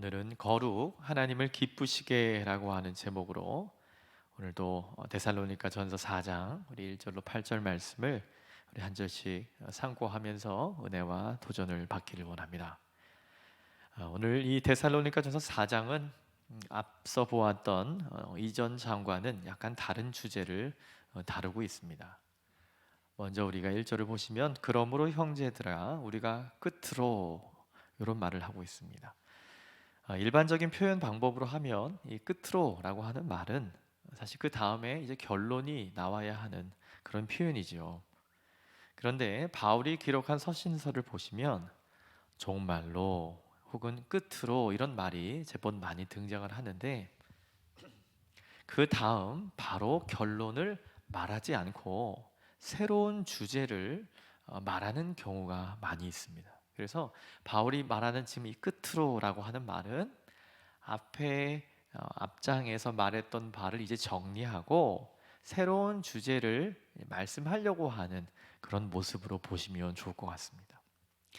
오늘은 거룩 하나님을 기쁘시게라고 하는 제목으로 오늘도 데살로니가 전서 4장 우리 1절로 8절 말씀을 우리 한 절씩 상고하면서 은혜와 도전을 받기를 원합니다. 오늘 이 데살로니가 전서 4장은 앞서 보았던 이전 장과는 약간 다른 주제를 다루고 있습니다. 먼저 우리가 1절을 보시면 그러므로 형제들아 우리가 끝으로 이런 말을 하고 있습니다. 일반적인 표현 방법으로 하면 이 끝으로라고 하는 말은 사실 그 다음에 이제 결론이 나와야 하는 그런 표현이지요. 그런데 바울이 기록한 서신서를 보시면 정말로 혹은 끝으로 이런 말이 제법 많이 등장을 하는데 그 다음 바로 결론을 말하지 않고 새로운 주제를 말하는 경우가 많이 있습니다. 그래서 바울이 말하는 지금 이 끝으로라고 하는 말은 앞에 앞장에서 말했던 바를 이제 정리하고 새로운 주제를 말씀하려고 하는 그런 모습으로 보시면 좋을 것 같습니다.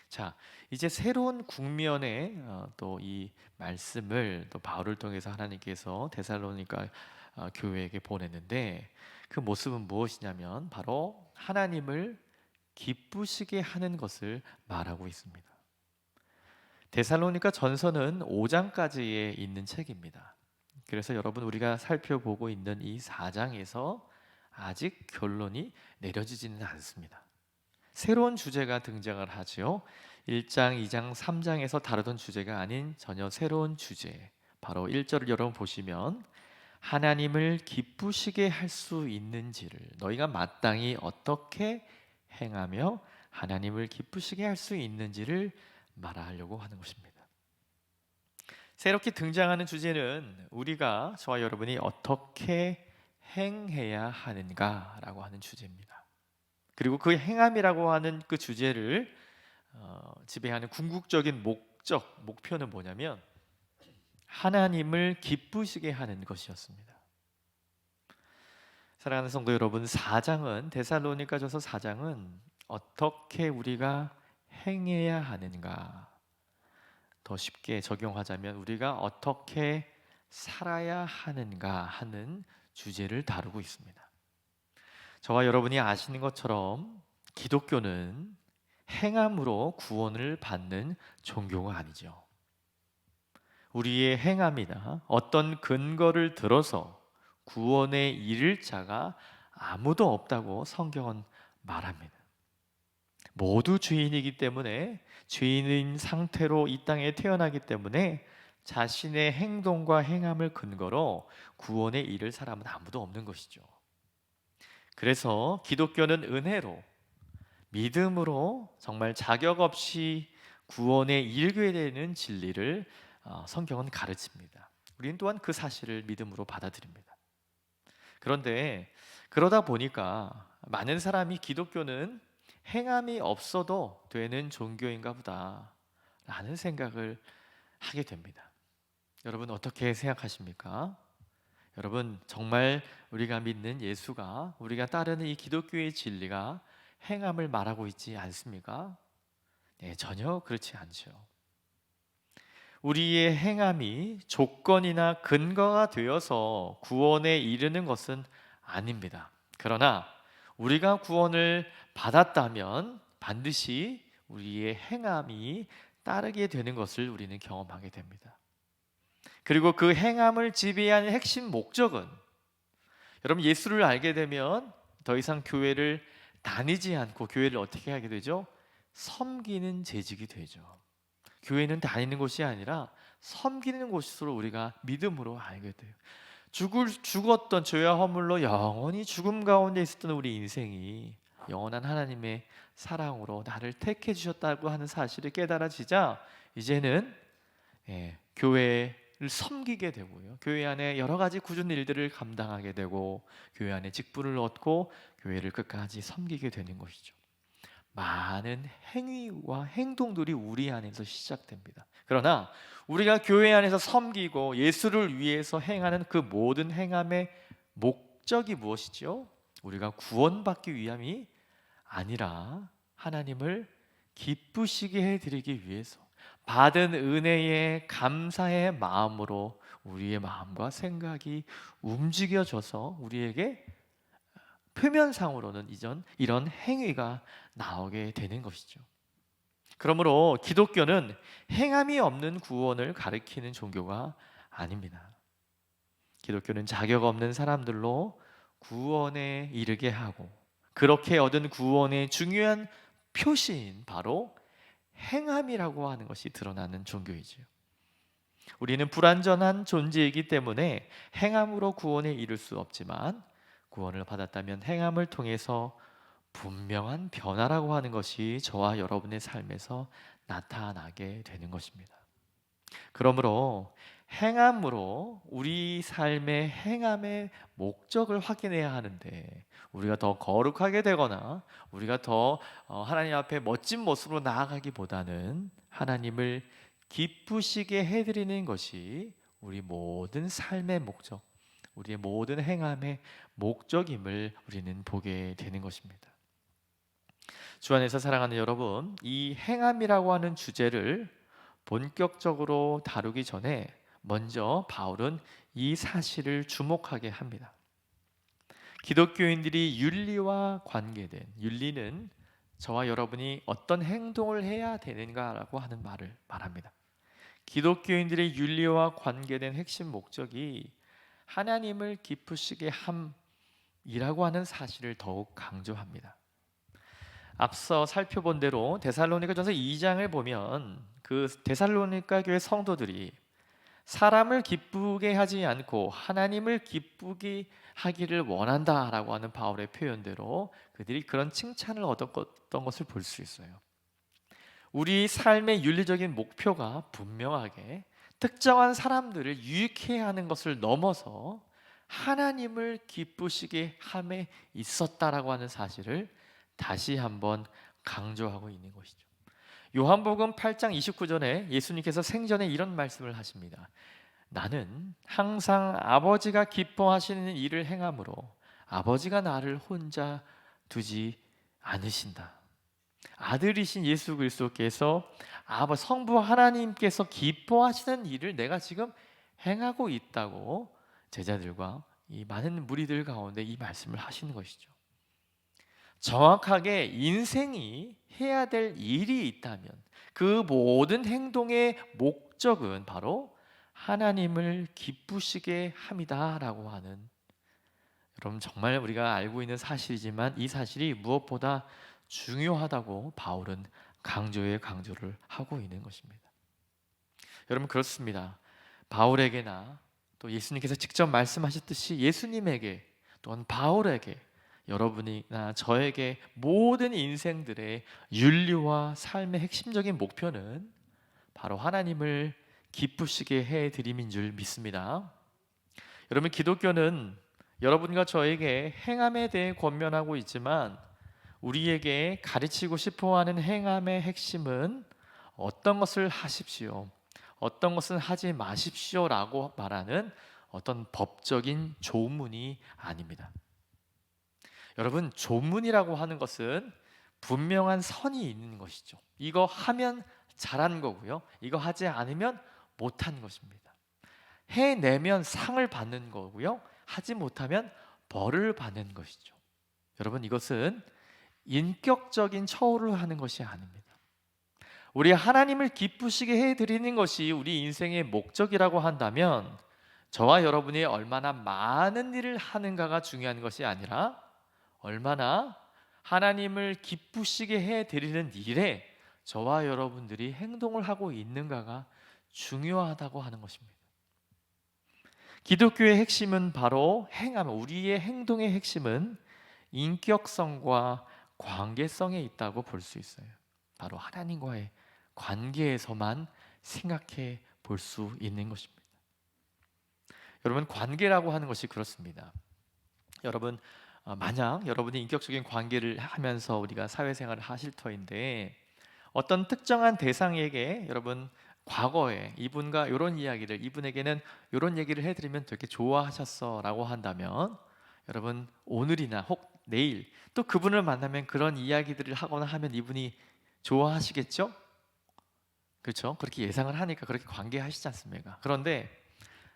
자, 이제 새로운 국면에 또 이 말씀을 또 바울을 통해서 하나님께서 데살로니가 교회에게 보냈는데 그 모습은 무엇이냐면 바로 하나님을 기쁘시게 하는 것을 말하고 있습니다. 데살로니가 전서는 5장까지에 있는 책입니다. 그래서 여러분 우리가 살펴보고 있는 이 4장에서 아직 결론이 내려지지는 않습니다. 새로운 주제가 등장을 하죠. 1장, 2장, 3장에서 다루던 주제가 아닌 전혀 새로운 주제. 바로 1절을 여러분 보시면 하나님을 기쁘시게 할 수 있는지를 너희가 마땅히 어떻게 행하며 하나님을 기쁘시게 할 수 있는지를 말하려고 하는 것입니다. 새롭게 등장하는 주제는 우리가 저와 여러분이 어떻게 행해야 하는가라고 하는 주제입니다. 그리고 그 행함이라고 하는 그 주제를 지배하는 궁극적인 목표는 뭐냐면 하나님을 기쁘시게 하는 것이었습니다. 사랑하는 성도 여러분, 4장은 데살로니가전서 4장은 어떻게 우리가 행해야 하는가, 더 쉽게 적용하자면 우리가 어떻게 살아야 하는가 하는 주제를 다루고 있습니다. 저와 여러분이 아시는 것처럼 기독교는 행함으로 구원을 받는 종교가 아니죠. 우리의 행함이나 어떤 근거를 들어서 구원에 이를 자가 아무도 없다고 성경은 말합니다. 모두 죄인이기 때문에 죄인인 상태로 이 땅에 태어나기 때문에 자신의 행동과 행함을 근거로 구원에 이를 사람은 아무도 없는 것이죠. 그래서 기독교는 은혜로 믿음으로 정말 자격 없이 구원에 이르게 되는 진리를 성경은 가르칩니다. 우리는 또한 그 사실을 믿음으로 받아들입니다. 그런데 그러다 보니까 많은 사람이 기독교는 행함이 없어도 되는 종교인가 보다 라는 생각을 하게 됩니다. 여러분 어떻게 생각하십니까? 여러분 정말 우리가 믿는 예수가 우리가 따르는 이 기독교의 진리가 행함을 말하고 있지 않습니까? 네, 전혀 그렇지 않죠. 우리의 행함이 조건이나 근거가 되어서 구원에 이르는 것은 아닙니다. 그러나 우리가 구원을 받았다면 반드시 우리의 행함이 따르게 되는 것을 우리는 경험하게 됩니다. 그리고 그 행함을 지배하는 핵심 목적은 여러분 예수를 알게 되면 더 이상 교회를 다니지 않고 교회를 어떻게 하게 되죠? 섬기는 재직이 되죠. 교회는 다니는 곳이 아니라 섬기는 곳으로 우리가 믿음으로 알게 돼요. 죽었던 죄와 허물로 영원히 죽음 가운데 있었던 우리 인생이 영원한 하나님의 사랑으로 나를 택해 주셨다고 하는 사실을 깨달아지자 이제는 교회를 섬기게 되고요. 교회 안에 여러 가지 굳은 일들을 감당하게 되고 교회 안에 직분을 얻고 교회를 끝까지 섬기게 되는 것이죠. 많은 행위와 행동들이 우리 안에서 시작됩니다. 그러나 우리가 교회 안에서 섬기고 예수를 위해서 행하는 그 모든 행함의 목적이 무엇이죠? 우리가 구원받기 위함이 아니라 하나님을 기쁘시게 해드리기 위해서 받은 은혜의 감사의 마음으로 우리의 마음과 생각이 움직여져서 우리에게 표면상으로는 이런 행위가 나오게 되는 것이죠. 그러므로 기독교는 행함이 없는 구원을 가리키는 종교가 아닙니다. 기독교는 자격 없는 사람들로 구원에 이르게 하고, 그렇게 얻은 구원의 중요한 표시인 바로 행함이라고 하는 것이 드러나는 종교이지요. 우리는 불완전한 존재이기 때문에 행함으로 구원에 이를 수 없지만, 구원을 받았다면 행함을 통해서 분명한 변화라고 하는 것이 저와 여러분의 삶에서 나타나게 되는 것입니다. 그러므로 행함으로 우리 삶의 행함의 목적을 확인해야 하는데, 우리가 더 거룩하게 되거나 우리가 더 하나님 앞에 멋진 모습으로 나아가기보다는 하나님을 기쁘시게 해드리는 것이 우리 모든 삶의 목적, 우리의 모든 행함의 목적임을 우리는 보게 되는 것입니다. 주 안에서 사랑하는 여러분, 이 행함이라고 하는 주제를 본격적으로 다루기 전에 먼저 바울은 이 사실을 주목하게 합니다. 기독교인들이 윤리와 관계된, 윤리는 저와 여러분이 어떤 행동을 해야 되는가라고 하는 말을 말합니다. 기독교인들의 윤리와 관계된 핵심 목적이 하나님을 기쁘시게 함이라고 하는 사실을 더욱 강조합니다. 앞서 살펴본 대로 데살로니가전서 2장을 보면 그 데살로니가 교회 성도들이 사람을 기쁘게 하지 않고 하나님을 기쁘게 하기를 원한다라고 하는 바울의 표현대로 그들이 그런 칭찬을 얻었던 것을 볼 수 있어요. 우리 삶의 윤리적인 목표가 분명하게 특정한 사람들을 유익해 하는 것을 넘어서 하나님을 기쁘시게 함에 있었다라고 하는 사실을 다시 한번 강조하고 있는 것이죠. 요한복음 8장 29절에 예수님께서 생전에 이런 말씀을 하십니다. 나는 항상 아버지가 기뻐하시는 일을 행함으로 아버지가 나를 혼자 두지 않으신다. 아들이신 예수 그리스도께서 성부 하나님께서 기뻐하시는 일을 내가 지금 행하고 있다고 제자들과 이 많은 무리들 가운데 이 말씀을 하시는 것이죠. 정확하게 인생이 해야 될 일이 있다면 그 모든 행동의 목적은 바로 하나님을 기쁘시게 함이다라고 하는, 여러분 정말 우리가 알고 있는 사실이지만 이 사실이 무엇보다 중요하다고 바울은 강조를 하고 있는 것입니다. 여러분 그렇습니다. 바울에게나 또 예수님께서 직접 말씀하셨듯이 예수님에게 또한 바울에게 여러분이나 저에게 모든 인생들의 윤리와 삶의 핵심적인 목표는 바로 하나님을 기쁘시게 해드림인 줄 믿습니다. 여러분 기독교는 여러분과 저에게 행함에 대해 권면하고 있지만 우리에게 가르치고 싶어하는 행함의 핵심은 어떤 것을 하십시오, 어떤 것은 하지 마십시오라고 말하는 어떤 법적인 조문이 아닙니다. 여러분 조문이라고 하는 것은 분명한 선이 있는 것이죠. 이거 하면 잘한 거고요, 이거 하지 않으면 못한 것입니다. 해내면 상을 받는 거고요, 하지 못하면 벌을 받는 것이죠. 여러분 이것은 인격적인 처우를 하는 것이 아닙니다. 우리 하나님을 기쁘시게 해드리는 것이 우리 인생의 목적이라고 한다면 저와 여러분이 얼마나 많은 일을 하는가가 중요한 것이 아니라 얼마나 하나님을 기쁘시게 해드리는 일에 저와 여러분들이 행동을 하고 있는가가 중요하다고 하는 것입니다. 기독교의 핵심은 바로 행함, 우리의 행동의 핵심은 인격성과 관계성에 있다고 볼 수 있어요. 바로 하나님과의 관계에서만 생각해 볼 수 있는 것입니다. 여러분 관계라고 하는 것이 그렇습니다. 여러분 만약 여러분이 인격적인 관계를 하면서 우리가 사회생활을 하실 터인데 어떤 특정한 대상에게 여러분 과거에 이분과 이런 이야기를, 이분에게는 이런 얘기를 해드리면 되게 좋아하셨어 라고 한다면 여러분 오늘이나 혹 내일 또 그분을 만나면 그런 이야기들을 하거나 하면 이분이 좋아하시겠죠? 그렇죠? 그렇게 예상을 하니까 그렇게 관계하시지 않습니까? 그런데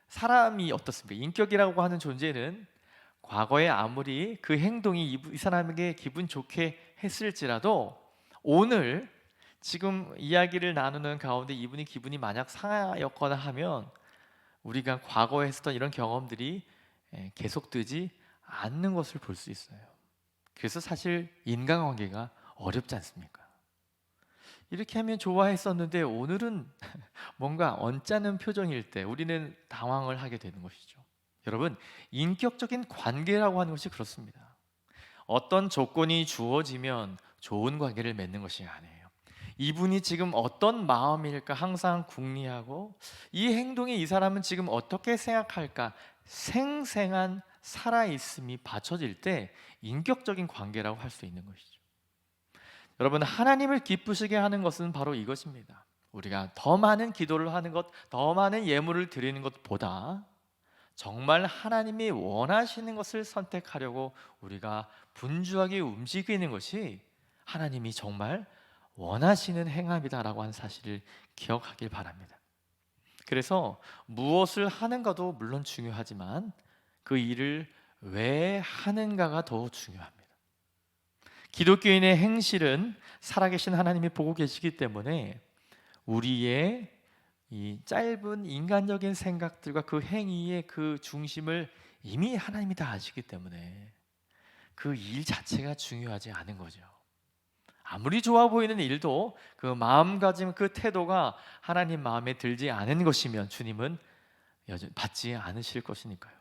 사람이 어떻습니까? 인격이라고 하는 존재는 과거에 아무리 그 행동이 이 사람에게 기분 좋게 했을지라도 오늘 지금 이야기를 나누는 가운데 이분이 기분이 만약 상하였거나 하면 우리가 과거에 했었던 이런 경험들이 계속되지 않는 것을 볼 수 있어요. 그래서 사실 인간관계가 어렵지 않습니까? 이렇게 하면 좋아했었는데 오늘은 뭔가 언짢은 표정일 때 우리는 당황을 하게 되는 것이죠. 여러분, 인격적인 관계라고 하는 것이 그렇습니다. 어떤 조건이 주어지면 좋은 관계를 맺는 것이 아니에요. 이분이 지금 어떤 마음일까 항상 궁리하고, 이 행동에 이 사람은 지금 어떻게 생각할까 생생한 살아있음이 받쳐질 때 인격적인 관계라고 할 수 있는 것이죠. 여러분, 하나님을 기쁘시게 하는 것은 바로 이것입니다. 우리가 더 많은 기도를 하는 것, 더 많은 예물을 드리는 것보다 정말 하나님이 원하시는 것을 선택하려고 우리가 분주하게 움직이는 것이 하나님이 정말 원하시는 행함이다라고 하는 사실을 기억하길 바랍니다. 그래서 무엇을 하는가도 물론 중요하지만 그 일을 왜 하는가가 더 중요합니다. 기독교인의 행실은 살아계신 하나님이 보고 계시기 때문에 우리의 이 짧은 인간적인 생각들과 그 행위의 그 중심을 이미 하나님이 다 아시기 때문에 그 일 자체가 중요하지 않은 거죠. 아무리 좋아 보이는 일도 그 마음가짐, 그 태도가 하나님 마음에 들지 않은 것이면 주님은 여전히 받지 않으실 것이니까요.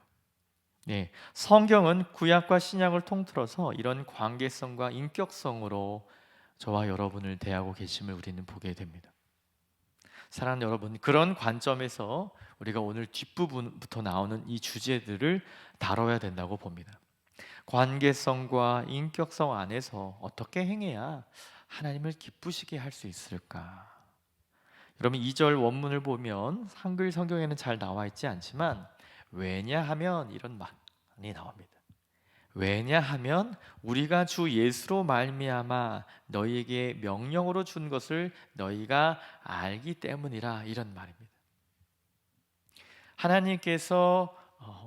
네, 성경은 구약과 신약을 통틀어서 이런 관계성과 인격성으로 저와 여러분을 대하고 계심을 우리는 보게 됩니다. 사랑하는 여러분, 그런 관점에서 우리가 오늘 뒷부분부터 나오는 이 주제들을 다뤄야 된다고 봅니다. 관계성과 인격성 안에서 어떻게 행해야 하나님을 기쁘시게 할 수 있을까? 여러분, 2절 원문을 보면 한글 성경에는 잘 나와 있지 않지만 왜냐하면 이런 말이 나옵니다. 왜냐하면 우리가 주 예수로 말미암아 너희에게 명령으로 준 것을 너희가 알기 때문이라, 이런 말입니다. 하나님께서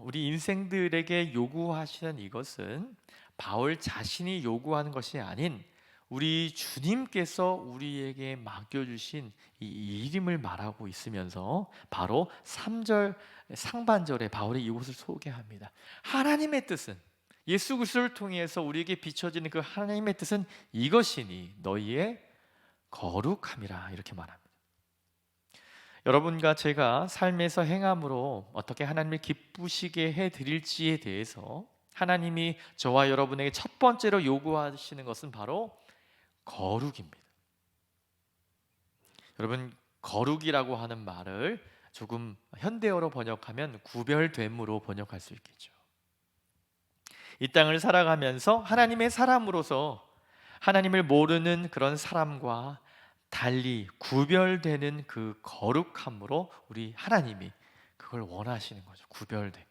우리 인생들에게 요구하시는 이것은 바울 자신이 요구하는 것이 아닌 우리 주님께서 우리에게 맡겨주신 이 일임을 말하고 있으면서 바로 3절 상반절에 바울이 이것을 소개합니다. 하나님의 뜻은, 예수 그리스도를 통해서 우리에게 비춰지는 그 하나님의 뜻은 이것이니 너희의 거룩함이라, 이렇게 말합니다. 여러분과 제가 삶에서 행함으로 어떻게 하나님을 기쁘시게 해드릴지에 대해서 하나님이 저와 여러분에게 첫 번째로 요구하시는 것은 바로 거룩입니다. 여러분, 거룩이라고 하는 말을 조금 현대어로 번역하면 구별됨으로 번역할 수 있겠죠. 이 땅을 살아가면서 하나님의 사람으로서 하나님을 모르는 그런 사람과 달리 구별되는 그 거룩함으로 우리 하나님이 그걸 원하시는 거죠. 구별됨.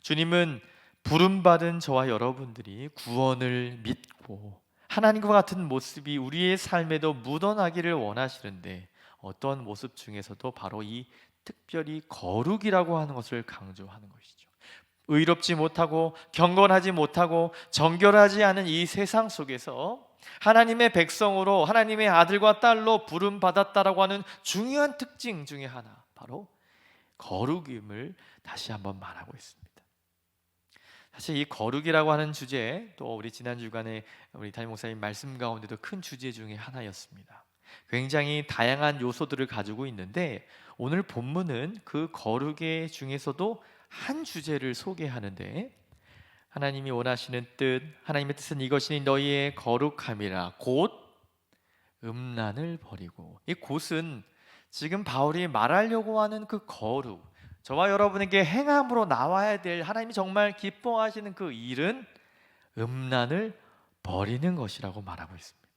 주님은 부름받은 저와 여러분들이 구원을 믿고 하나님과 같은 모습이 우리의 삶에도 묻어나기를 원하시는데, 어떤 모습 중에서도 바로 이 특별히 거룩이라고 하는 것을 강조하는 것이죠. 의롭지 못하고 경건하지 못하고 정결하지 않은 이 세상 속에서 하나님의 백성으로, 하나님의 아들과 딸로 부름받았다라고 하는 중요한 특징 중에 하나, 바로 거룩임을 다시 한번 말하고 있습니다. 사실 이 거룩이라고 하는 주제, 또 우리 지난 주간에 우리 담임 목사님 말씀 가운데도 큰 주제 중에 하나였습니다. 굉장히 다양한 요소들을 가지고 있는데 오늘 본문은 그 거룩의 중에서도 한 주제를 소개하는데, 하나님이 원하시는 뜻, 하나님의 뜻은 이것이니 너희의 거룩함이라, 곧 음란을 버리고. 이 곧은 지금 바울이 말하려고 하는 그 거룩, 저와 여러분에게 행함으로 나와야 될 하나님이 정말 기뻐하시는 그 일은 음란을 버리는 것이라고 말하고 있습니다.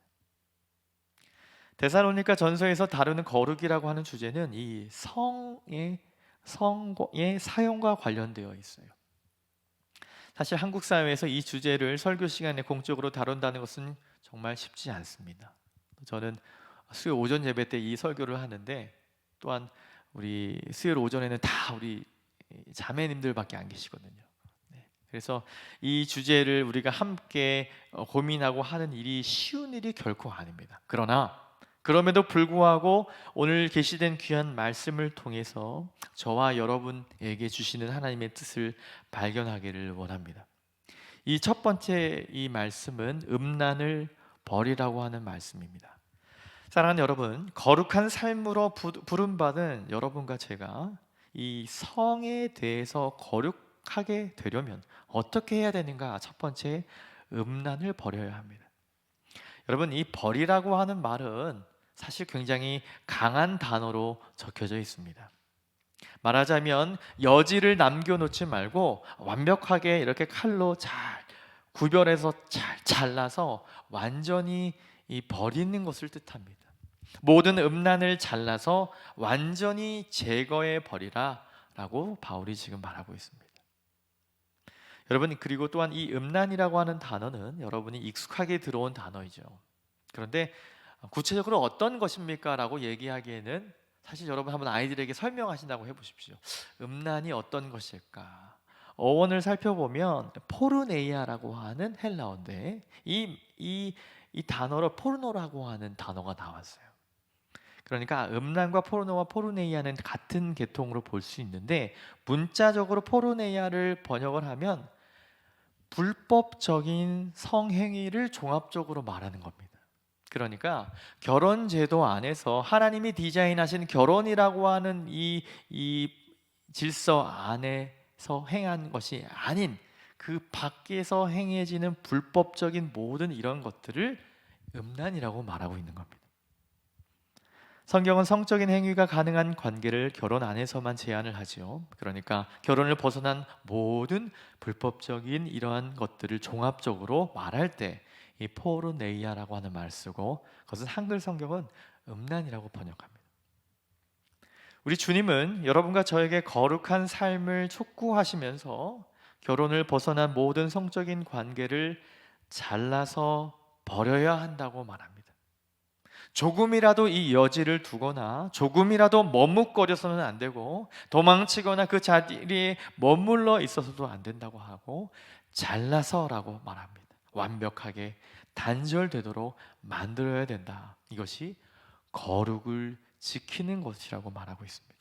데살로니가 전서에서 다루는 거룩이라고 하는 주제는 이 성의 사용과 관련되어 있어요. 사실 한국 사회에서 이 주제를 설교 시간에 공적으로 다룬다는 것은 정말 쉽지 않습니다. 저는 수요 오전 예배 때 이 설교를 하는데, 또한 우리 수요일 오전에는 다 우리 자매님들밖에 안 계시거든요. 네. 그래서 이 주제를 우리가 함께 고민하고 하는 일이 쉬운 일이 결코 아닙니다. 그러나 그럼에도 불구하고 오늘 계시된 귀한 말씀을 통해서 저와 여러분에게 주시는 하나님의 뜻을 발견하기를 원합니다. 이 첫 번째 이 말씀은 음란을 버리라고 하는 말씀입니다. 사랑하는 여러분, 거룩한 삶으로 부름받은 여러분과 제가 이 성에 대해서 거룩하게 되려면 어떻게 해야 되는가? 첫 번째, 음란을 버려야 합니다. 여러분, 이 버리라고 하는 말은 사실 굉장히 강한 단어로 적혀져 있습니다. 말하자면 여지를 남겨놓지 말고 완벽하게 이렇게 칼로 잘 구별해서 잘 잘라서 완전히 이 버리는 것을 뜻합니다. 모든 음란을 잘라서 완전히 제거해 버리라 라고 바울이 지금 말하고 있습니다. 여러분, 그리고 또한 이 음란이라고 하는 단어는 여러분이 익숙하게 들어온 단어이죠. 그런데 구체적으로 어떤 것입니까? 라고 얘기하기에는 사실 여러분 한번 아이들에게 설명하신다고 해보십시오. 음란이 어떤 것일까? 어원을 살펴보면 포르네이아라고 하는 헬라어인데 이 단어로 포르노라고 하는 단어가 나왔어요. 그러니까 음란과 포르노와 포르네이아는 같은 계통으로 볼 수 있는데, 문자적으로 포르네이아를 번역을 하면 불법적인 성행위를 종합적으로 말하는 겁니다. 그러니까 결혼 제도 안에서 하나님이 디자인하신 결혼이라고 하는 이 질서 안에서 행한 것이 아닌 그 밖에서 행해지는 불법적인 모든 이런 것들을 음란이라고 말하고 있는 겁니다. 성경은 성적인 행위가 가능한 관계를 결혼 안에서만 제한을 하지요. 그러니까 결혼을 벗어난 모든 불법적인 이러한 것들을 종합적으로 말할 때 이 포르네이아라고 하는 말을 쓰고, 그것은 한글 성경은 음란이라고 번역합니다. 우리 주님은 여러분과 저에게 거룩한 삶을 촉구하시면서 결혼을 벗어난 모든 성적인 관계를 잘라서 버려야 한다고 말합니다. 조금이라도 이 여지를 두거나 조금이라도 머뭇거려서는 안 되고, 도망치거나 그 자리에 머물러 있어서도 안 된다고 하고, 잘라서라고 말합니다. 완벽하게 단절되도록 만들어야 된다. 이것이 거룩을 지키는 것이라고 말하고 있습니다.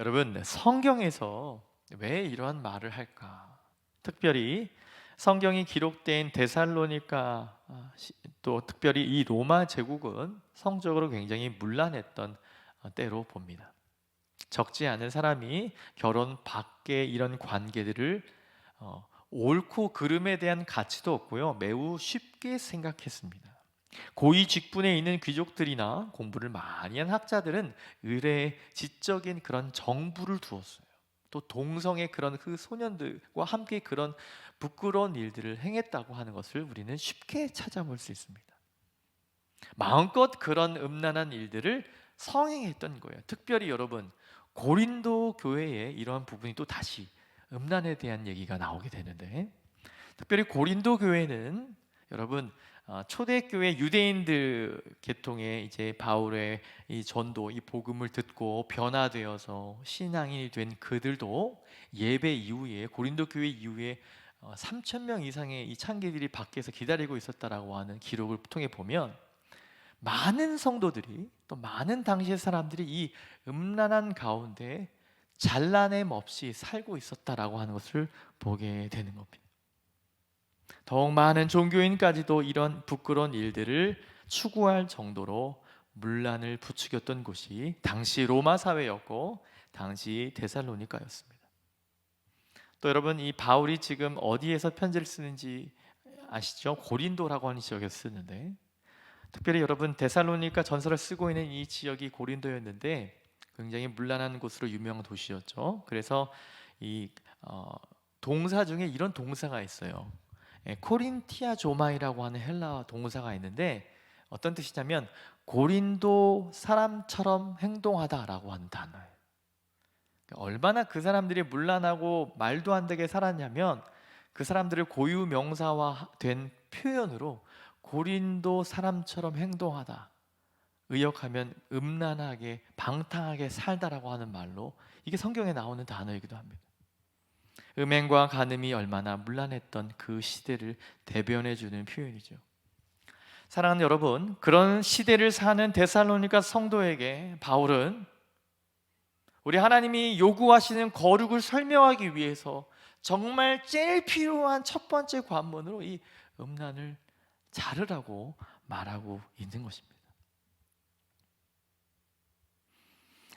여러분, 성경에서 왜 이러한 말을 할까? 특별히 성경이 기록된 데살로니가, 또 특별히 이 로마 제국은 성적으로 굉장히 문란했던 때로 봅니다. 적지 않은 사람이 결혼 밖의 이런 관계들을 옳고 그름에 대한 가치도 없고요, 매우 쉽게 생각했습니다. 고위 직분에 있는 귀족들이나 공부를 많이 한 학자들은 의례에 지적인 그런 정부를 두었어요. 또 동성의 그런 그 소년들과 함께 그런 부끄러운 일들을 행했다고 하는 것을 우리는 쉽게 찾아볼 수 있습니다. 마음껏 그런 음란한 일들을 성행했던 거예요. 특별히 여러분, 고린도 교회에 이러한 부분이 또 다시 음란에 대한 얘기가 나오게 되는데, 특별히 고린도 교회는 여러분 초대교회 유대인들 계통의 이제 바울의 이 전도, 이 복음을 듣고 변화되어서 신앙인이 된 그들도 예배 이후에, 고린도 교회 이후에 3천 명 이상의 이 창기들이 밖에서 기다리고 있었다라고 하는 기록을 통해 보면, 많은 성도들이, 또 많은 당시의 사람들이 이 음란한 가운데 잘라냄 없이 살고 있었다라고 하는 것을 보게 되는 겁니다. 더욱 많은 종교인까지도 이런 부끄러운 일들을 추구할 정도로 문란을 부추겼던 곳이 당시 로마 사회였고, 당시 데살로니가였습니다. 또 여러분, 이 바울이 지금 어디에서 편지를 쓰는지 아시죠? 고린도라고 하는 지역에서 쓰는데, 특별히 여러분 데살로니가 전서를 쓰고 있는 이 지역이 고린도였는데 굉장히 문란한 곳으로 유명한 도시였죠. 그래서 이 동사 중에 이런 동사가 있어요. 코린티아 조마이라고 하는 헬라 동사가 있는데, 어떤 뜻이냐면 고린도 사람처럼 행동하다라고 하는 단어예요. 얼마나 그 사람들이 문란하고 말도 안 되게 살았냐면, 그 사람들을 고유명사화 된 표현으로 고린도 사람처럼 행동하다, 의역하면 음란하게 방탕하게 살다라고 하는 말로 이게 성경에 나오는 단어이기도 합니다. 음행과 간음이 얼마나 문란했던 그 시대를 대변해 주는 표현이죠. 사랑하는 여러분, 그런 시대를 사는 데살로니가 성도에게 바울은 우리 하나님이 요구하시는 거룩을 설명하기 위해서 정말 제일 필요한 첫 번째 관문으로 이 음란을 자르라고 말하고 있는 것입니다.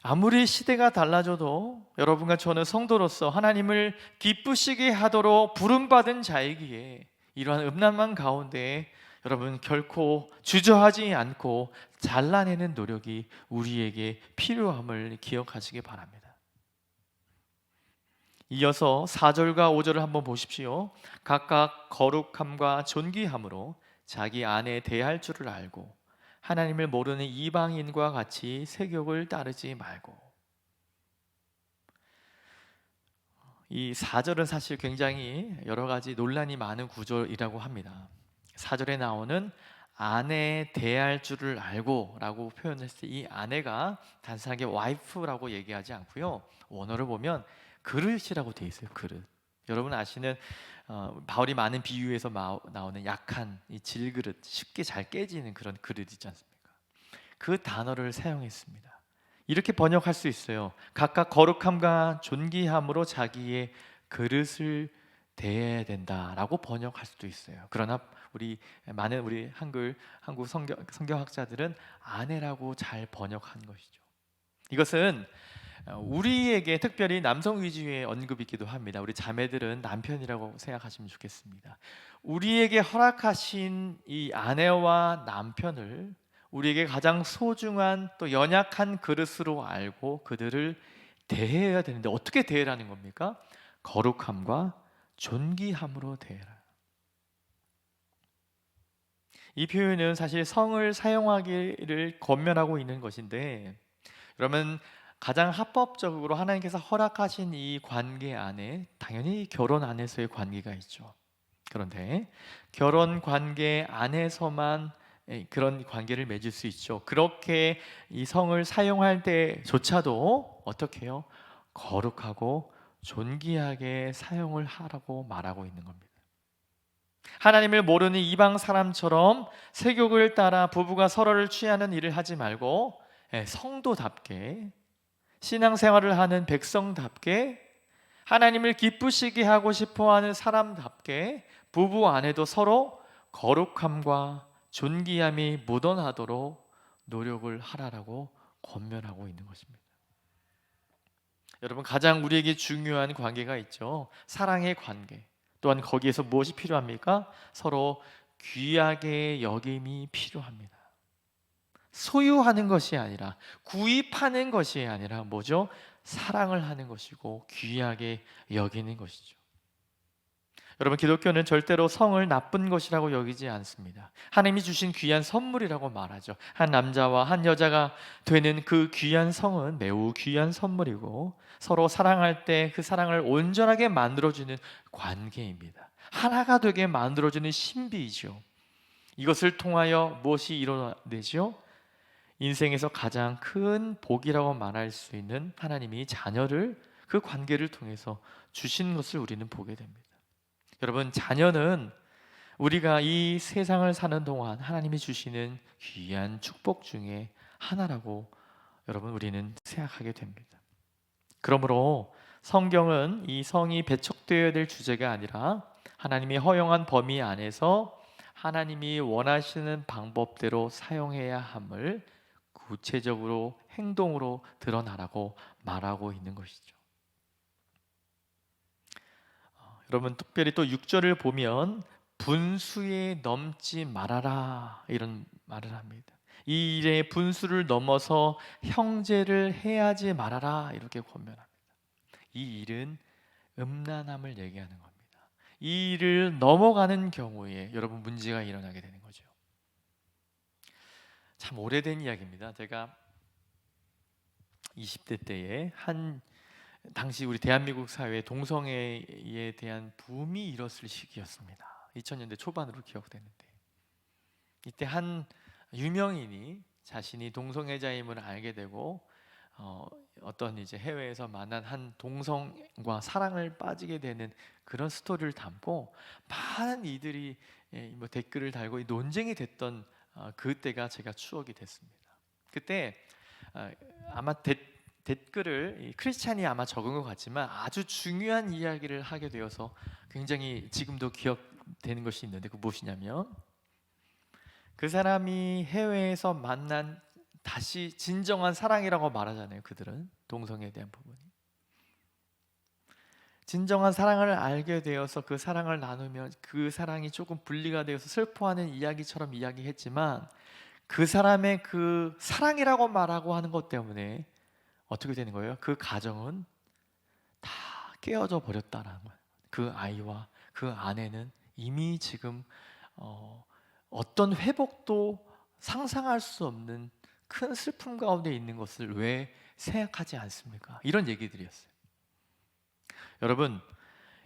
아무리 시대가 달라져도 여러분과 저는 성도로서 하나님을 기쁘시게 하도록 부름받은 자이기에 이러한 음란만 가운데 여러분 결코 주저하지 않고 잘라내는 노력이 우리에게 필요함을 기억하시기 바랍니다. 이어서 4절과 5절을 한번 보십시오. 각각 거룩함과 존귀함으로 자기 아내에 대할 줄을 알고 하나님을 모르는 이방인과 같이 세욕을 따르지 말고. 이 4절은 사실 굉장히 여러 가지 논란이 많은 구절이라고 합니다. 4절에 나오는 아내에 대할 줄을 알고 라고 표현했을 때 이 아내가 단순하게 와이프라고 얘기하지 않고요, 원어를 보면 그릇이라고 되어 있어요. 그릇. 여러분 아시는 바울이 많은 비유에서 나오는 약한 이 질그릇, 쉽게 잘 깨지는 그런 그릇 있지 않습니까? 그 단어를 사용했습니다. 이렇게 번역할 수 있어요. 각각 거룩함과 존귀함으로 자기의 그릇을 대해야 된다라고 번역할 수도 있어요. 그러나 많은 우리 한국 성경학자들은 아내라고 잘 번역한 것이죠. 이것은 우리에게 특별히 남성 위주의 언급이기도 합니다. 우리 자매들은 남편이라고 생각하시면 좋겠습니다. 우리에게 허락하신 이 아내와 남편을 우리에게 가장 소중한 또 연약한 그릇으로 알고 그들을 대해야 되는데 어떻게 대해라는 겁니까? 거룩함과 존귀함으로 대해라. 이 표현은 사실 성을 사용하기를 권면하고 있는 것인데, 그러면 가장 합법적으로 하나님께서 허락하신 이 관계 안에 당연히 결혼 안에서의 관계가 있죠. 그런데 결혼 관계 안에서만 그런 관계를 맺을 수 있죠. 그렇게 이 성을 사용할 때조차도 어떻게 해요? 거룩하고 존귀하게 사용을 하라고 말하고 있는 겁니다. 하나님을 모르는 이방 사람처럼 세욕을 따라 부부가 서로를 취하는 일을 하지 말고 성도답게 신앙생활을 하는 백성답게 하나님을 기쁘시게 하고 싶어하는 사람답게 부부 안에도 서로 거룩함과 존귀함이 묻어나도록 노력을 하라라고 권면하고 있는 것입니다. 여러분, 가장 우리에게 중요한 관계가 있죠. 사랑의 관계. 또한 거기에서 무엇이 필요합니까? 서로 귀하게 여김이 필요합니다. 소유하는 것이 아니라, 구입하는 것이 아니라 뭐죠? 사랑을 하는 것이고 귀하게 여기는 것이죠. 여러분, 기독교는 절대로 성을 나쁜 것이라고 여기지 않습니다. 하나님이 주신 귀한 선물이라고 말하죠. 한 남자와 한 여자가 되는 그 귀한 성은 매우 귀한 선물이고, 서로 사랑할 때 그 사랑을 온전하게 만들어주는 관계입니다. 하나가 되게 만들어주는 신비이죠. 이것을 통하여 무엇이 일어나죠? 인생에서 가장 큰 복이라고 말할 수 있는 하나님이 자녀를 그 관계를 통해서 주신 것을 우리는 보게 됩니다. 여러분, 자녀는 우리가 이 세상을 사는 동안 하나님이 주시는 귀한 축복 중에 하나라고 여러분 우리는 생각하게 됩니다. 그러므로 성경은 이 성이 배척되어야 될 주제가 아니라 하나님이 허용한 범위 안에서 하나님이 원하시는 방법대로 사용해야 함을 구체적으로 행동으로 드러나라고 말하고 있는 것이죠. 여러분, 특별히 또 6절을 보면 분수에 넘지 말아라 이런 말을 합니다. 이 일의 분수를 넘어서 형제를 해하지 말아라 이렇게 권면합니다. 이 일은 음란함을 얘기하는 겁니다. 이 일을 넘어가는 경우에 여러분 문제가 일어나게 되는 거죠. 참 오래된 이야기입니다. 제가 20대 때에 당시 우리 대한민국 사회에 동성애에 대한 붐이 일었을 시기였습니다. 2000년대 초반으로 기억되는데, 이때 한 유명인이 자신이 동성애자임을 알게 되고 어떤 이제 해외에서 만난 한 동성과 사랑을 빠지게 되는 그런 스토리를 담고 많은 이들이 뭐 댓글을 달고 논쟁이 됐던 그때가 제가 추억이 됐습니다. 그때 아, 아마 댓글을 크리스찬이 아마 적은 것 같지만 아주 중요한 이야기를 하게 되어서 굉장히 지금도 기억되는 것이 있는데, 그 무엇이냐면 그 사람이 해외에서 만난 다시 진정한 사랑이라고 말하잖아요. 그들은 동성애에 대한 부분이 진정한 사랑을 알게 되어서 그 사랑을 나누면 그 사랑이 조금 분리가 되어서 슬퍼하는 이야기처럼 이야기했지만, 그 사람의 그 사랑이라고 말하고 하는 것 때문에 어떻게 되는 거예요? 그 가정은 다 깨어져 버렸다라는 거예요. 그 아이와 그 아내는 이미 지금 어떤 회복도 상상할 수 없는 큰 슬픔 가운데 있는 것을 왜 생각하지 않습니까? 이런 얘기들이었어요. 여러분,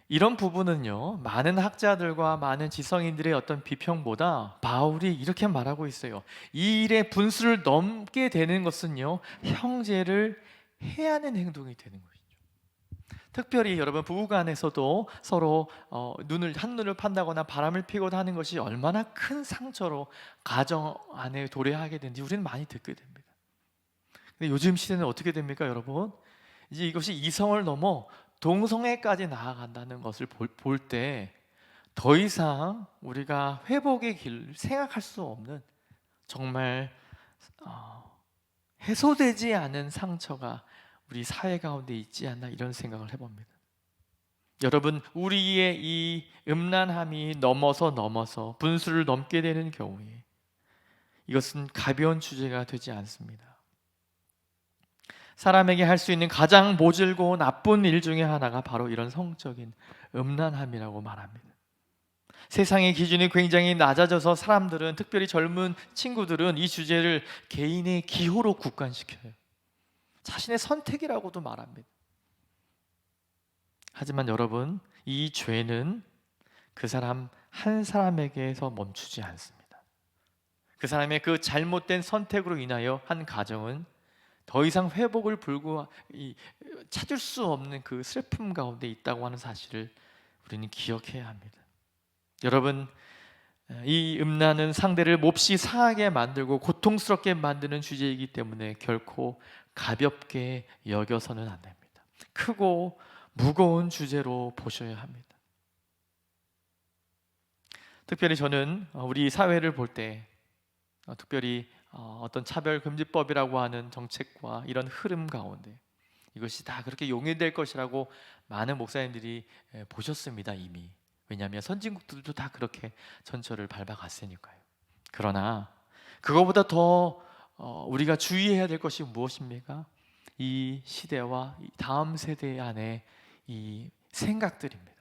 이런 부분은요, 많은 학자들과 많은 지성인들의 어떤 비평보다 바울이 이렇게 말하고 있어요. 이 일의 분수를 넘게 되는 것은요, 형제를 해하는 행동이 되는 것이죠. 특별히 여러분, 부부간에서도 서로 한눈을 판다거나 바람을 피고도 하는 것이 얼마나 큰 상처로 가정 안에 도래하게 되는지 우리는 많이 듣게 됩니다. 근데 요즘 시대는 어떻게 됩니까, 여러분? 이제 이것이 이성을 넘어 동성애까지 나아간다는 것을 볼 때 더 이상 우리가 회복의 길 생각할 수 없는, 정말 해소되지 않은 상처가 우리 사회 가운데 있지 않나, 이런 생각을 해봅니다. 여러분, 우리의 이 음란함이 넘어서 분수를 넘게 되는 경우에 이것은 가벼운 주제가 되지 않습니다. 사람에게 할 수 있는 가장 모질고 나쁜 일 중에 하나가 바로 이런 성적인 음란함이라고 말합니다. 세상의 기준이 굉장히 낮아져서 사람들은, 특별히 젊은 친구들은 이 주제를 개인의 기호로 국한시켜요. 자신의 선택이라고도 말합니다. 하지만 여러분, 이 죄는 그 사람 한 사람에게서 멈추지 않습니다. 그 사람의 그 잘못된 선택으로 인하여 한 가정은 더 이상 회복을 찾을 수 없는 그 슬픔 가운데 있다고 하는 사실을 우리는 기억해야 합니다. 여러분, 이 음란은 상대를 몹시 상하게 만들고 고통스럽게 만드는 주제이기 때문에 결코 가볍게 여겨서는 안 됩니다. 크고 무거운 주제로 보셔야 합니다. 특별히 저는 우리 사회를 볼 때, 특별히 어떤 차별금지법이라고 하는 정책과 이런 흐름 가운데 이것이 다 그렇게 용인될 것이라고 많은 목사님들이 보셨습니다, 이미. 왜냐하면 선진국들도 다 그렇게 전철을 밟아갔으니까요. 그러나 그거보다 더 우리가 주의해야 될 것이 무엇입니까? 이 시대와 이 다음 세대 안에 이 생각들입니다.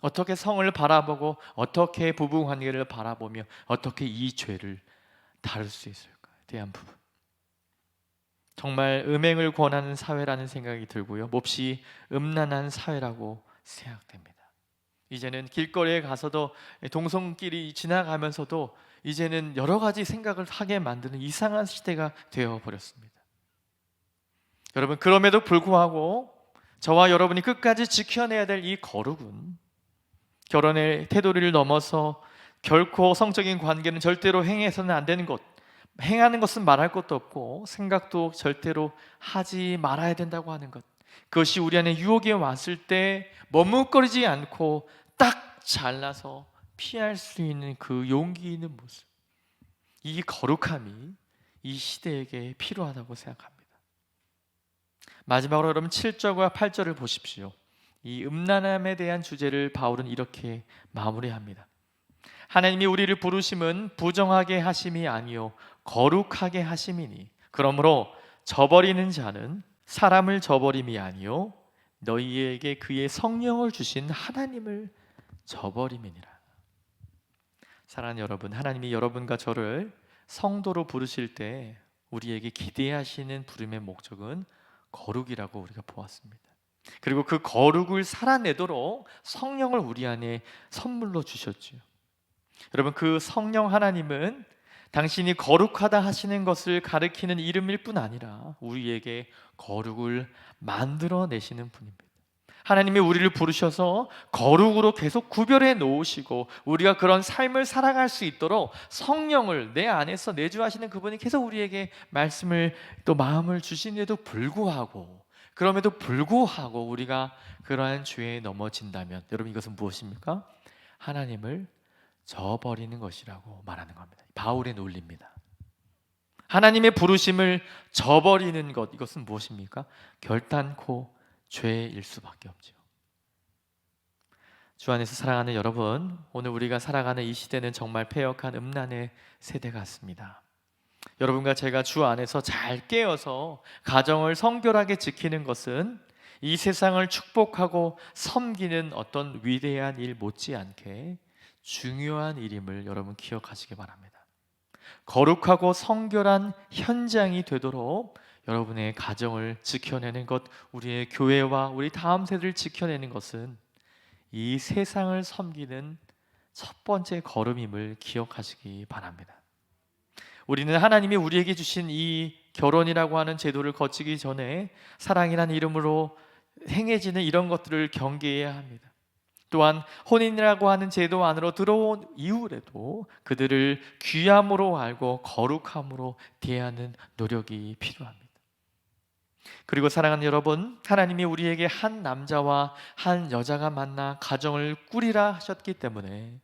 어떻게 성을 바라보고 어떻게 부부관계를 바라보며 어떻게 이 죄를 다룰 수 있을까에 대한 부분, 정말 음행을 권하는 사회라는 생각이 들고요, 몹시 음란한 사회라고 생각됩니다. 이제는 길거리에 가서도, 동성끼리 지나가면서도 이제는 여러 가지 생각을 하게 만드는 이상한 시대가 되어버렸습니다. 여러분, 그럼에도 불구하고 저와 여러분이 끝까지 지켜내야 될 이 거룩은, 결혼의 테두리를 넘어서 결코 성적인 관계는 절대로 행해서는 안 되는 것, 행하는 것은 말할 것도 없고 생각도 절대로 하지 말아야 된다고 하는 것, 그것이 우리 안에 유혹이 왔을 때 머뭇거리지 않고 딱 잘라서 피할 수 있는 그 용기 있는 모습, 이 거룩함이 이 시대에게 필요하다고 생각합니다. 마지막으로 여러분 7절과 8절을 보십시오. 이 음란함에 대한 주제를 바울은 이렇게 마무리합니다. 하나님이 우리를 부르심은 부정하게 하심이 아니요 거룩하게 하심이니, 그러므로 저버리는 자는 사람을 저버림이 아니요 너희에게 그의 성령을 주신 하나님을 저버림이니라. 사랑하는 여러분, 하나님이 여러분과 저를 성도로 부르실 때 우리에게 기대하시는 부름의 목적은 거룩이라고 우리가 보았습니다. 그리고 그 거룩을 살아내도록 성령을 우리 안에 선물로 주셨지요. 여러분, 그 성령 하나님은 당신이 거룩하다 하시는 것을 가리키는 이름일 뿐 아니라 우리에게 거룩을 만들어내시는 분입니다. 하나님이 우리를 부르셔서 거룩으로 계속 구별해 놓으시고 우리가 그런 삶을 살아갈 수 있도록 성령을 내 안에서 내주하시는 그분이 계속 우리에게 말씀을 또 마음을 주시는데도 불구하고, 그럼에도 불구하고 우리가 그러한 죄에 넘어진다면 여러분, 이것은 무엇입니까? 하나님을 저버리는 것이라고 말하는 겁니다. 바울의 논리입니다. 하나님의 부르심을 저버리는 것, 이것은 무엇입니까? 결단코 죄일 수밖에 없죠. 주 안에서 사랑하는 여러분, 오늘 우리가 살아가는 이 시대는 정말 패역한 음란의 세대 같습니다. 여러분과 제가 주 안에서 잘 깨어서 가정을 성결하게 지키는 것은 이 세상을 축복하고 섬기는 어떤 위대한 일 못지않게 중요한 일임을 여러분 기억하시기 바랍니다. 거룩하고 성결한 현장이 되도록 여러분의 가정을 지켜내는 것, 우리의 교회와 우리 다음 세대를 지켜내는 것은 이 세상을 섬기는 첫 번째 걸음임을 기억하시기 바랍니다. 우리는 하나님이 우리에게 주신 이 결혼이라고 하는 제도를 거치기 전에 사랑이라는 이름으로 행해지는 이런 것들을 경계해야 합니다. 또한 혼인이라고 하는 제도 안으로 들어온 이후에도 그들을 귀함으로 알고 거룩함으로 대하는 노력이 필요합니다. 그리고 사랑하는 여러분, 하나님이 우리에게 한 남자와 한 여자가 만나 가정을 꾸리라 하셨기 때문에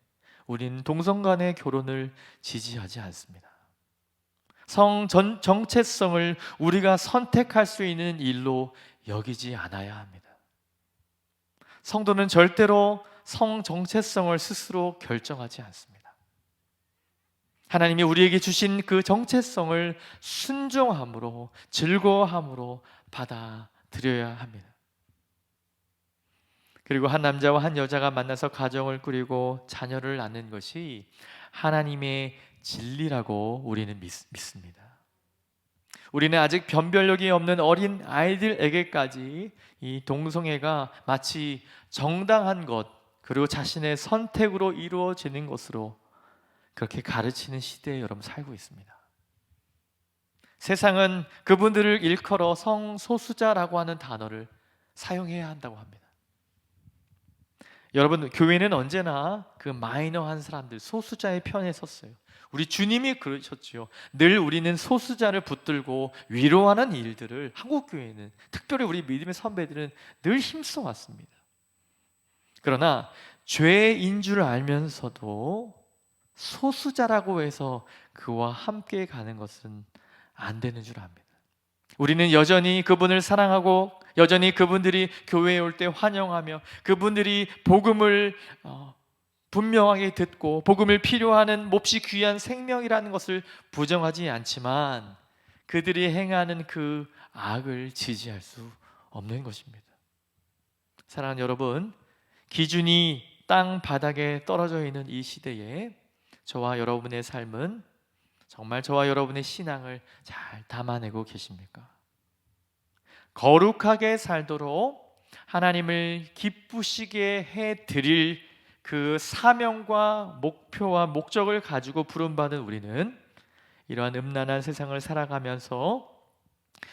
우리는 동성 간의 결혼을 지지하지 않습니다. 정체성을 우리가 선택할 수 있는 일로 여기지 않아야 합니다. 성도는 절대로 성 정체성을 스스로 결정하지 않습니다. 하나님이 우리에게 주신 그 정체성을 순종함으로, 즐거워함으로 받아들여야 합니다. 그리고 한 남자와 한 여자가 만나서 가정을 꾸리고 자녀를 낳는 것이 하나님의 진리라고 우리는 믿습니다. 우리는 아직 변별력이 없는 어린 아이들에게까지 이 동성애가 마치 정당한 것, 그리고 자신의 선택으로 이루어지는 것으로 그렇게 가르치는 시대에 여러분 살고 있습니다. 세상은 그분들을 일컬어 성소수자라고 하는 단어를 사용해야 한다고 합니다. 여러분, 교회는 언제나 그 마이너한 사람들, 소수자의 편에 섰어요. 우리 주님이 그러셨죠. 늘 우리는 소수자를 붙들고 위로하는 일들을 한국교회는, 특별히 우리 믿음의 선배들은 늘 힘써 왔습니다. 그러나 죄인 줄 알면서도 소수자라고 해서 그와 함께 가는 것은 안 되는 줄 압니다. 우리는 여전히 그분을 사랑하고 여전히 그분들이 교회에 올 때 환영하며 그분들이 복음을 분명하게 듣고 복음을 필요하는 몹시 귀한 생명이라는 것을 부정하지 않지만 그들이 행하는 그 악을 지지할 수 없는 것입니다. 사랑하는 여러분, 기준이 땅 바닥에 떨어져 있는 이 시대에 저와 여러분의 삶은 정말 저와 여러분의 신앙을 잘 담아내고 계십니까? 거룩하게 살도록 하나님을 기쁘시게 해드릴 그 사명과 목표와 목적을 가지고 부름받은 우리는 이러한 음란한 세상을 살아가면서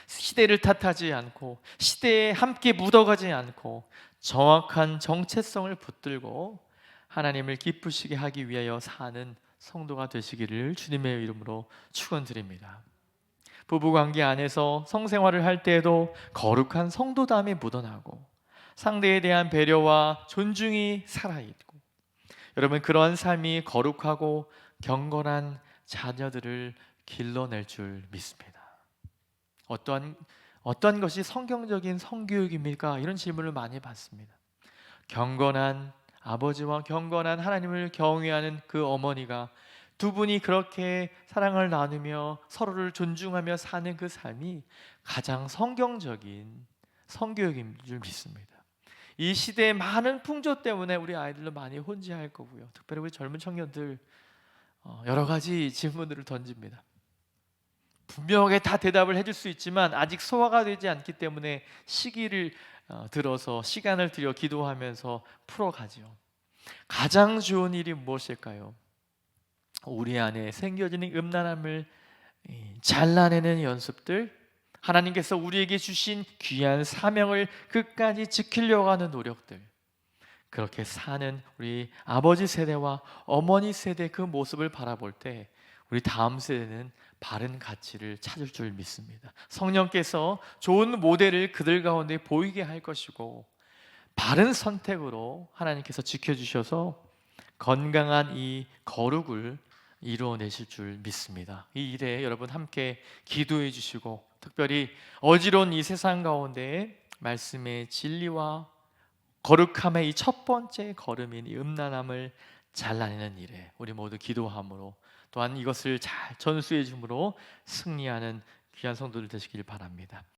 시대를 탓하지 않고 시대에 함께 묻어가지 않고 정확한 정체성을 붙들고 하나님을 기쁘시게 하기 위하여 사는 성도가 되시기를 주님의 이름으로 축원드립니다. 부부관계 안에서 성생활을 할 때에도 거룩한 성도담이 묻어나고 상대에 대한 배려와 존중이 살아있고, 여러분, 그러한 삶이 거룩하고 경건한 자녀들을 길러낼 줄 믿습니다. 어떤 것이 성경적인 성교육입니까? 이런 질문을 많이 받습니다. 경건한 아버지와 경건한 하나님을 경외하는 그 어머니가 두 분이 그렇게 사랑을 나누며 서로를 존중하며 사는 그 삶이 가장 성경적인 성교육인 줄 믿습니다. 이 시대의 많은 풍조 때문에 우리 아이들도 많이 혼재할 거고요. 특별히 우리 젊은 청년들 여러 가지 질문들을 던집니다. 분명하게 다 대답을 해줄 수 있지만 아직 소화가 되지 않기 때문에 시기를 들어서 시간을 들여 기도하면서 풀어가죠. 가장 좋은 일이 무엇일까요? 우리 안에 생겨지는 음란함을 잘라내는 연습들, 하나님께서 우리에게 주신 귀한 사명을 끝까지 지키려고 하는 노력들, 그렇게 사는 우리 아버지 세대와 어머니 세대 그 모습을 바라볼 때 우리 다음 세대는 바른 가치를 찾을 줄 믿습니다. 성령께서 좋은 모델을 그들 가운데 보이게 할 것이고, 바른 선택으로 하나님께서 지켜주셔서 건강한 이 거룩을 이루어내실 줄 믿습니다. 이 일에 여러분 함께 기도해 주시고, 특별히 어지러운 이 세상 가운데 말씀의 진리와 거룩함의 이 첫 번째 걸음인 이 음란함을 잘라내는 일에 우리 모두 기도함으로, 또한 이것을 잘 전수해 줌으로 승리하는 귀한 성도들 되시길 바랍니다.